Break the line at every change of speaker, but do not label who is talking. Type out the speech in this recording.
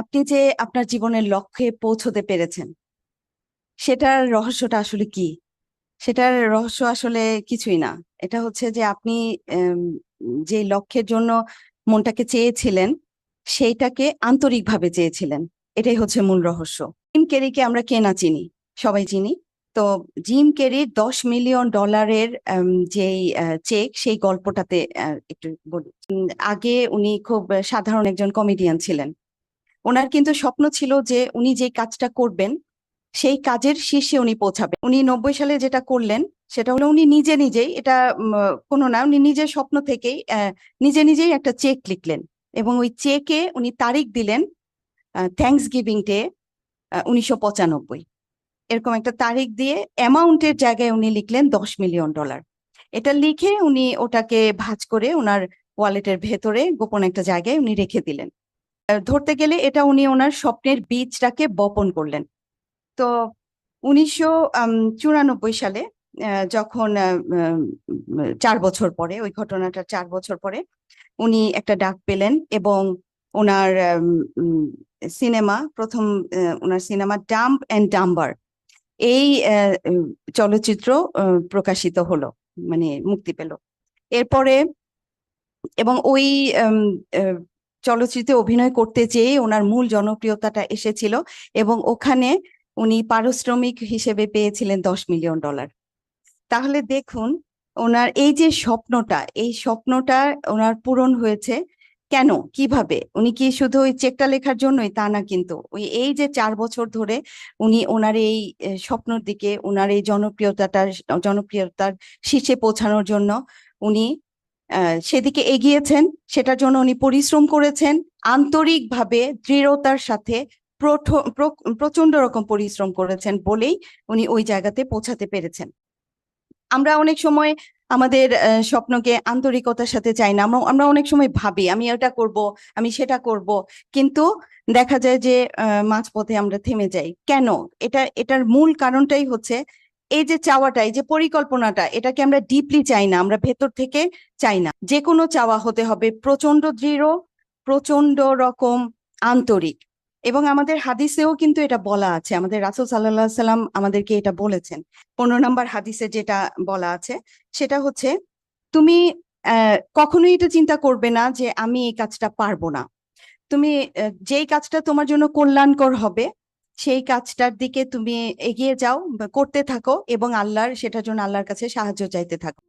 আপনি যে আপনার জীবনের লক্ষ্যে পৌঁছতে পেরেছেন, সেটার রহস্যটা আসলে কি? সেটার রহস্য আসলে কিছুই না। এটা হচ্ছে যে আপনি আম, যে লক্ষ্যের জন্য মনটাকে চেয়েছিলেন, সেইটাকে আন্তরিকভাবে চেয়েছিলেন। এটাই হচ্ছে মূল রহস্য। জিম ক্যারিকে আমরা কে না চিনি, সবাই চিনি। তো জিম ক্যারির $10 মিলিয়ন যেই চেক, সেই গল্পটাতে একটু বলি। আগে উনি খুব সাধারণ একজন কমেডিয়ান ছিলেন। ওনার কিন্তু স্বপ্ন ছিল যে উনি যে কাজটা করবেন সেই কাজের শীর্ষে উনি পৌঁছাবেন। উনি 90 সালে যেটা করলেন সেটা হলো উনি নিজে নিজেই এটা কোনো না, উনি নিজের স্বপ্ন থেকেই নিজে নিজেই একটা চেক লিখলেন এবং ওই চেকে উনি তারিখ দিলেন থ্যাঙ্কস গিভিং ডে 1995। এরকম একটা তারিখ দিয়ে অ্যামাউন্টের জায়গায় উনি লিখলেন $10 মিলিয়ন। এটা লিখে উনি ওটাকে ভাঁজ করে ওনার ওয়ালেটের ভেতরে গোপন একটা জায়গায় উনি রেখে দিলেন। ধরতে গেলে এটা উনি ওনার স্বপ্নের বীজটাকে বপন করলেন। তো 1994 সালে যখন 4 বছর পরে, ওই ঘটনাটা 4 বছর পরে উনি একটা ডাক পেলেন এবং ওনার সিনেমা, প্রথম ওনার সিনেমা ডাম্প অ্যান্ড ডাম্বার, এই চলচ্চিত্র প্রকাশিত হলো, মানে মুক্তি পেল। এরপরে এবং ওই আম, আহ, চলচ্চিত্রে অভিনয় করতে যেয়ে ওনার মূল জনপ্রিয়তাটা এসেছিল এবং ওখানে উনি পারিশ্রমিক হিসেবে পেয়েছিলেন $10 মিলিয়ন। তাহলে দেখুন, ওনার এই যে স্বপ্নটা, এই স্বপ্নটা ওনার পূরণ হয়েছে কেন, কিভাবে? উনি কি শুধু ওই চেকটা লেখার জন্যই? তা না, কিন্তু ওই এই যে 4 বছর ধরে উনি ওনার এই স্বপ্নের দিকে, ওনার এই জনপ্রিয়তার শীর্ষে পৌঁছানোর জন্য উনি সেদিকে এগিয়েছেন। সেটার জন্য উনি পরিশ্রম করেছেন আন্তরিকভাবে, দৃঢ়তার সাথে, প্রচন্ড রকম পরিশ্রম করেছেন বলেই উনি ওই জায়গাতে পৌঁছাতে পেরেছেন। আমরা অনেক সময় আমাদের স্বপ্নকে আন্তরিকতার সাথে চাই না। আমরা আমরা অনেক সময় ভাবি আমি এটা করব, আমি সেটা করব, কিন্তু দেখা যায় যে মাঝপথে আমরা থেমে যাই। কেন? এটার মূল কারণটাই হচ্ছে এই যে চাওয়াটা, এই যে পরিকল্পনাটা, এটাকে আমরা ডিপলি চাই না, আমরা ভেতর থেকে চাই না। যে কোনো চাওয়া হতে হবে প্রচন্ড দৃঢ়, প্রচন্ড রকম আন্তরিক। এবং আমাদের হাদিসেও কিন্তু এটা বলা আছে, আমাদের রাসূল সাল্লাল্লাহু আলাইহি সাল্লাম আমাদেরকে এটা বলেছেন। 15 নম্বর হাদিসে যেটা বলা আছে সেটা হচ্ছে, তুমি কখনোই এটা চিন্তা করবে না যে আমি এই কাজটা পারবো না। তুমি যেই কাজটা তোমার জন্য কল্যাণকর হবে সেই কাজটার দিকে তুমি এগিয়ে যাও, বা করতে থাকো এবং সেটার জন্য আল্লাহর কাছে সাহায্য চাইতে থাকো।